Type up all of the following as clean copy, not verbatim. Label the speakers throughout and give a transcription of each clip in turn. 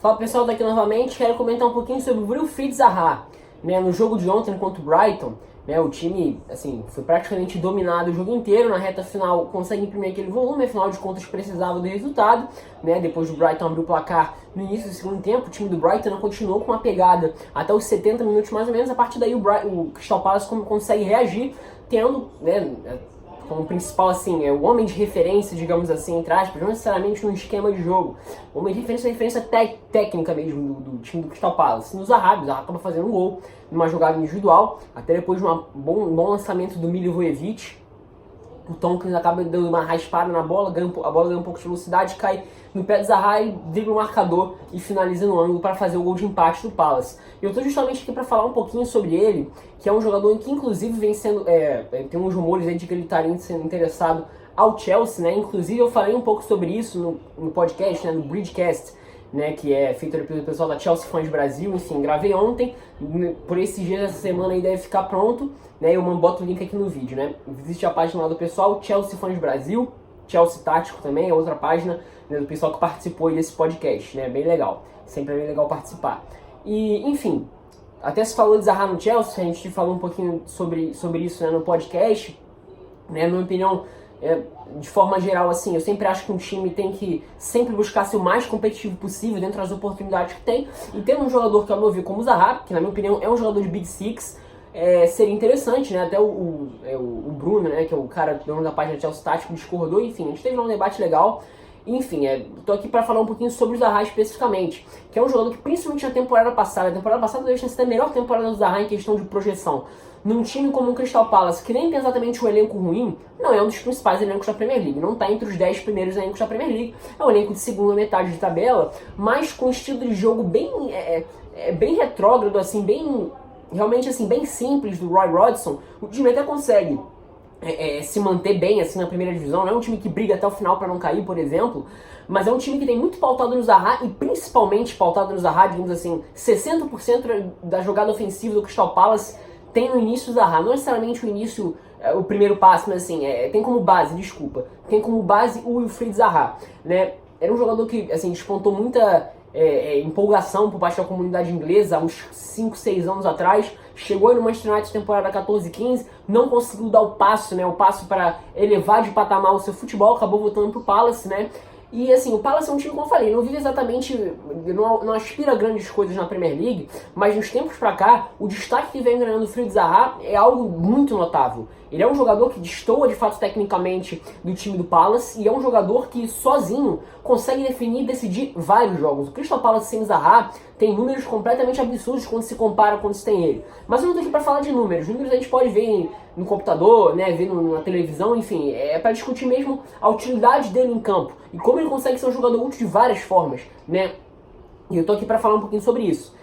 Speaker 1: Fala pessoal, daqui novamente, quero comentar um pouquinho sobre o Wilfried Zaha, né, no jogo de ontem contra o Brighton, né, o time assim, foi praticamente dominado o jogo inteiro, na reta final consegue imprimir aquele volume, afinal de contas precisava do resultado, né, depois do Brighton abrir o placar no início do segundo tempo, o time do Brighton não continuou com uma pegada até os 70 minutos mais ou menos, a partir daí o Crystal Palace consegue reagir, tendo, né, como principal, assim, o homem de referência, digamos assim, entre aspas, não necessariamente num esquema de jogo. O homem de referência técnica mesmo do time do Crystal Palace. No Zaha, o Zaha acaba fazendo um gol numa jogada individual, até depois de um bom lançamento do Milivojevic. O Tomkins acaba dando uma raspada na bola, a bola ganha um pouco de velocidade, cai no pé do Zaha e dribla o marcador e finaliza no ângulo para fazer o gol de empate do Palace. Eu estou justamente aqui para falar um pouquinho sobre ele, que é um jogador que inclusive vem sendo, tem uns rumores aí de que ele estaria sendo interessado ao Chelsea, né? Inclusive eu falei um pouco sobre isso no podcast, né, no Bridgecast, né, que é feito pelo pessoal da Chelsea Fans Brasil, enfim, gravei ontem, por esses dias, essa semana aí deve ficar pronto, né, eu boto o link aqui no vídeo, né, visite a página lá do pessoal, Chelsea Fans Brasil, Chelsea Tático também, é outra página, né, do pessoal que participou desse podcast, né, bem legal, sempre é bem legal participar. E, enfim, até se falou de Zaha no Chelsea, a gente falou um pouquinho sobre isso, né, no podcast, né, na minha opinião, de forma geral, assim, eu sempre acho que um time tem que sempre buscar ser o mais competitivo possível dentro das oportunidades que tem, e tendo um jogador que, ao meu ver, como o Zaha, que na minha opinião é um jogador de Big Six, seria interessante, né, até o Bruno, né, que é o cara dono da página Chelsea Tático, discordou, enfim, a gente teve um debate legal. Enfim, tô aqui para falar um pouquinho sobre o Zaha especificamente, que é um jogador que principalmente na temporada passada deve ter sido a melhor temporada do Zaha em questão de projeção. Num time como o Crystal Palace, que nem tem exatamente um elenco ruim, não é um dos principais elencos da Premier League, não está entre os 10 primeiros elencos da Premier League, é um elenco de segunda metade de tabela, mas com estilo de jogo bem retrógrado, assim, realmente assim, bem simples do Roy Hodgson. O time até consegue se manter bem assim na primeira divisão, não é um time que briga até o final para não cair, por exemplo, mas é um time que tem muito pautado no Zaha, e principalmente pautado no Zaha, digamos assim, 60% da jogada ofensiva do Crystal Palace tem no início o Zaha, não necessariamente o início, o primeiro passo, mas assim, tem como base o Wilfried Zaha, né? Era um jogador que, assim, despontou muita empolgação por parte da comunidade inglesa há uns 5, 6 anos atrás, chegou aí no Manchester United temporada 14-15, não conseguiu dar o passo para elevar de patamar o seu futebol, acabou voltando pro Palace, né? E assim, o Palace é um time, como eu falei, não vive exatamente, não aspira a grandes coisas na Premier League, mas nos tempos pra cá, o destaque que vem ganhando o Wilfried Zaha é algo muito notável. Ele é um jogador que destoa de fato tecnicamente do time do Palace, e é um jogador que sozinho consegue definir e decidir vários jogos. O Crystal Palace sem Zaha tem números completamente absurdos quando se compara quando se tem ele. Mas eu não tô aqui para falar de números. Números a gente pode ver no computador, né, ver na televisão, enfim, é para discutir mesmo a utilidade dele em campo e como ele consegue ser um jogador útil de várias formas, né? E eu tô aqui para falar um pouquinho sobre isso.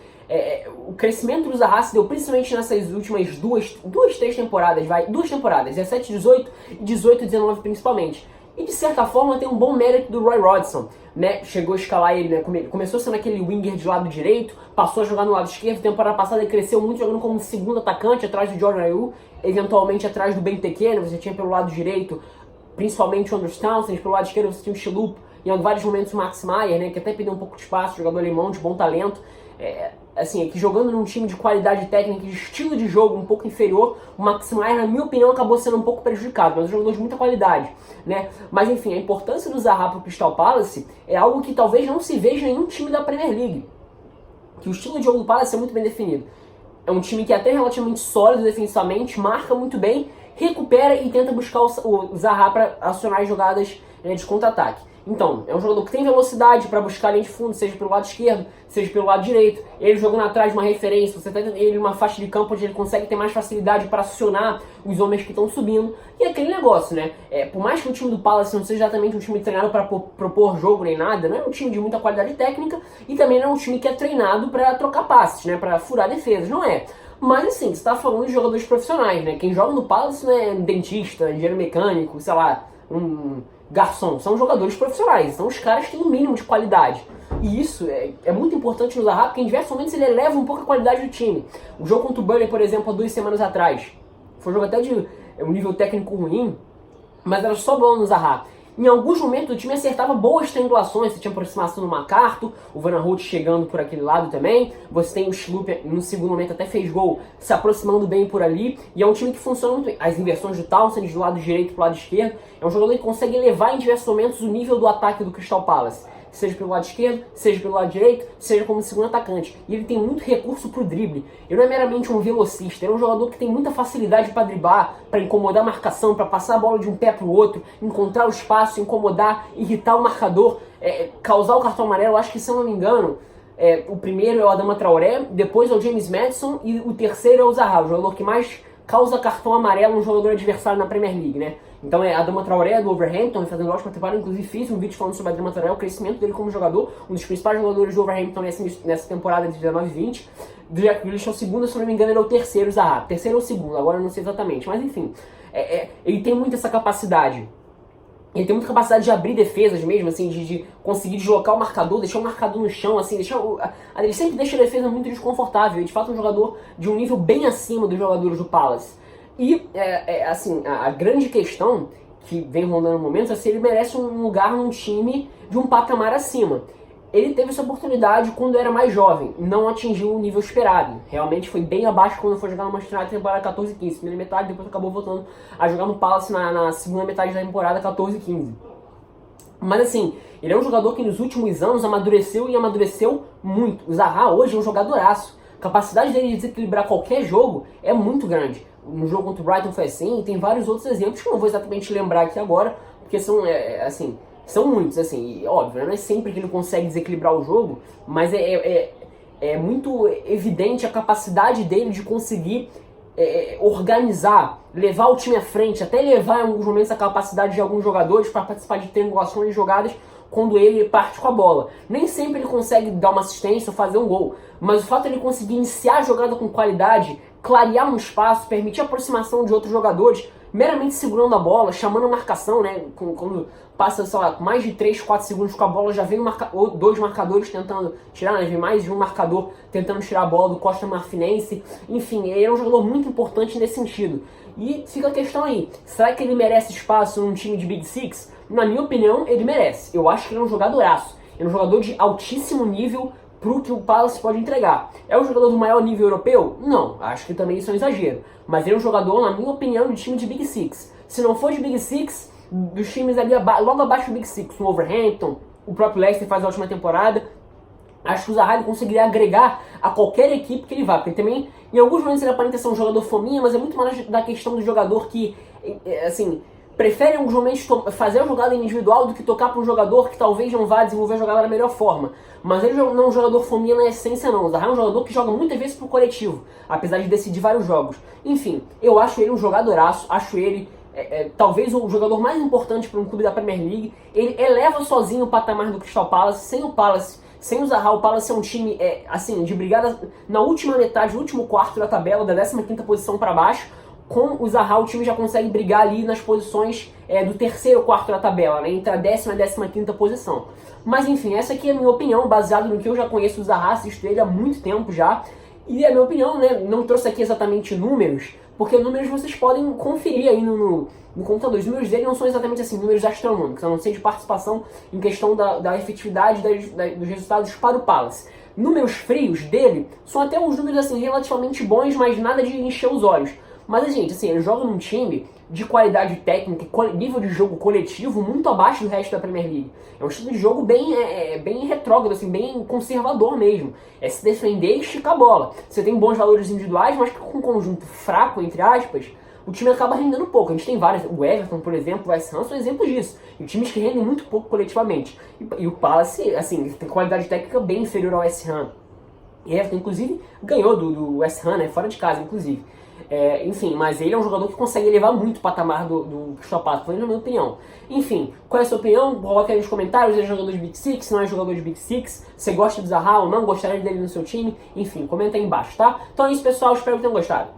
Speaker 1: O crescimento do Zaha se deu principalmente nessas últimas três temporadas, 17-18 e 18-19 principalmente. E de certa forma tem um bom mérito do Roy Hodgson, né? Chegou a escalar ele, né? Começou sendo aquele winger de lado direito, passou a jogar no lado esquerdo, temporada passada ele cresceu muito jogando como segundo atacante, atrás do Jordan Ayew, eventualmente atrás do Benteke, né? Você tinha pelo lado direito, principalmente o Andrew Townsend, pelo lado esquerdo você tinha o Schlupp, e em vários momentos o Max Meyer, né? Que até perdeu um pouco de espaço, jogador alemão de bom talento. Assim, que jogando num time de qualidade técnica e de estilo de jogo um pouco inferior, o Max Meyer, na minha opinião, acabou sendo um pouco prejudicado, mas é um jogador de muita qualidade, né? Mas enfim, a importância do Zaha pro Crystal Palace é algo que talvez não se veja em nenhum time da Premier League, que o estilo de jogo do Palace é muito bem definido. É um time que é até relativamente sólido defensivamente, marca muito bem, recupera e tenta buscar o Zaha para acionar as jogadas de contra-ataque. Então, é um jogador que tem velocidade para buscar a linha de fundo, seja pelo lado esquerdo, seja pelo lado direito. Ele jogando atrás de uma referência, você tem ele numa faixa de campo onde ele consegue ter mais facilidade para acionar os homens que estão subindo. E aquele negócio, né? Por mais que o time do Palace não seja exatamente um time treinado para propor jogo nem nada, não é um time de muita qualidade técnica e também não é um time que é treinado para trocar passes, né? Para furar defesas, não é. Mas assim, você tá falando de jogadores profissionais, né? Quem joga no Palace não é dentista, engenheiro mecânico, sei lá, garçom, são jogadores profissionais, são os caras que têm um mínimo de qualidade. E isso é muito importante no Zaha, porque em diversos momentos ele eleva um pouco a qualidade do time. O jogo contra o Burnley, por exemplo, há 2 semanas atrás, foi um jogo até de um nível técnico ruim, mas era só bola no Zaha. Em alguns momentos o time acertava boas triangulações, você tinha aproximação do MacArthur, o Van Aanholt chegando por aquele lado também, você tem o Schlupp no segundo momento até fez gol, se aproximando bem por ali, e é um time que funciona muito bem. As inversões do Townsend do lado direito pro lado esquerdo, é um jogador que consegue elevar em diversos momentos o nível do ataque do Crystal Palace. Seja pelo lado esquerdo, seja pelo lado direito, seja como segundo atacante. E ele tem muito recurso pro drible. Ele não é meramente um velocista, ele é um jogador que tem muita facilidade para driblar, para incomodar a marcação, para passar a bola de um pé pro outro, encontrar o espaço, incomodar, irritar o marcador, causar o cartão amarelo. Acho que, se eu não me engano, o primeiro é o Adama Traoré, depois é o James Maddison e o terceiro é o Zaha, o jogador que mais causa cartão amarelo no jogador adversário na Premier League, né? Então é Adama Traoré do Wolverhampton, fazendo ótima temporada. Inclusive fiz um vídeo falando sobre Adama Traoré, o crescimento dele como jogador, um dos principais jogadores do Wolverhampton nessa temporada de 19-20. Do Jack Grealish é o segundo, se não me engano ele é o terceiro, Zaha. Terceiro ou segundo, agora eu não sei exatamente, mas enfim. Ele tem muito essa capacidade. Ele tem muita capacidade de abrir defesas mesmo, assim, de conseguir deslocar o marcador, deixar o marcador no chão, assim, ele sempre deixa a defesa muito desconfortável. E de fato é um jogador de um nível bem acima dos jogadores do Palace. E, assim, a grande questão que vem rondando no momento é se ele merece um lugar num time de um patamar acima. Ele teve essa oportunidade quando era mais jovem, não atingiu o nível esperado. Realmente foi bem abaixo quando foi jogar no Manchester United na temporada 14-15. Primeira metade, depois acabou voltando a jogar no Palace na segunda metade da temporada 14-15. Mas assim, ele é um jogador que nos últimos anos amadureceu e amadureceu muito. O Zaha hoje é um jogadoraço. A capacidade dele de desequilibrar qualquer jogo é muito grande. No jogo contra o Brighton foi assim, e tem vários outros exemplos que eu não vou exatamente lembrar aqui agora, porque são, assim, são muitos, assim, e, óbvio, não é sempre que ele consegue desequilibrar o jogo, mas é muito evidente a capacidade dele de conseguir organizar, levar o time à frente, até levar em alguns momentos a capacidade de alguns jogadores para participar de triangulações de jogadas quando ele parte com a bola. Nem sempre ele consegue dar uma assistência ou fazer um gol, mas o fato de ele conseguir iniciar a jogada com qualidade, clarear um espaço, permitir a aproximação de outros jogadores, meramente segurando a bola, chamando a marcação, né? Quando passa, sei lá, mais de 3, 4 segundos com a bola, já vem dois marcadores tentando tirar, né? Vem mais de um marcador tentando tirar a bola do Costa Marfinense. Enfim, ele é um jogador muito importante nesse sentido. E fica a questão aí, será que ele merece espaço num time de Big Six? Na minha opinião, ele merece. Eu acho que ele é um jogadoraço. Ele é um jogador de altíssimo nível pro que o Palace pode entregar. É um jogador do maior nível europeu? Não, acho que também isso é um exagero. Mas ele é um jogador, na minha opinião, de time de Big Six. Se não for de Big Six, dos times ali logo abaixo do Big Six, o Wolverhampton, o próprio Leicester faz a última temporada, acho que o Zaha conseguiria agregar a qualquer equipe que ele vá. Porque também, em alguns momentos ele aparenta ser um jogador fominha, mas é muito mais da questão do jogador que, assim, prefere em alguns momentos fazer a jogada individual do que tocar para um jogador que talvez não vá desenvolver a jogada da melhor forma. Mas ele não é um jogador fominha na essência não. O Zaha é um jogador que joga muitas vezes pro coletivo, apesar de decidir vários jogos. Enfim, eu acho ele um jogadoraço, acho ele talvez o jogador mais importante para um clube da Premier League. Ele eleva sozinho o patamar do Crystal Palace. Sem o Palace, sem o Zaha, o Palace é um time assim, de brigada na última metade, no último quarto da tabela, da 15ª posição para baixo. Com o Zaha, o time já consegue brigar ali nas posições do terceiro quarto da tabela, né, entre a 10ª e a 15ª posição. Mas enfim, essa aqui é a minha opinião, baseado no que eu já conheço do Zaha, assisto ele há muito tempo já. E a minha opinião, né, não trouxe aqui exatamente números, porque números vocês podem conferir aí no computador. Os números dele não são exatamente assim, números astronômicos, a não ser de participação em questão da efetividade dos resultados para o Palace. Números frios dele são até uns números assim relativamente bons, mas nada de encher os olhos. Mas, gente, assim, ele joga num time de qualidade técnica, nível de jogo coletivo muito abaixo do resto da Premier League. É um estilo de jogo bem retrógrado, assim, bem conservador mesmo. É se defender e esticar a bola. Você tem bons valores individuais, mas com um conjunto fraco, entre aspas, o time acaba rendendo pouco. A gente tem vários, o Everton, por exemplo, o West Ham são exemplos disso. E times que rendem muito pouco coletivamente. E o Palace, assim, tem qualidade técnica bem inferior ao West Ham. E Everton, inclusive, ganhou do West Ham, né, fora de casa, inclusive. Enfim, mas ele é um jogador que consegue elevar muito o patamar do Crystal Palace, na minha opinião. Enfim, qual é a sua opinião? Coloque aí nos comentários, é jogador de Big Six, não é jogador de Big Six, você gosta do Zaha ou não, gostaria dele no seu time? Enfim, comenta aí embaixo, tá? Então é isso, pessoal, espero que tenham gostado.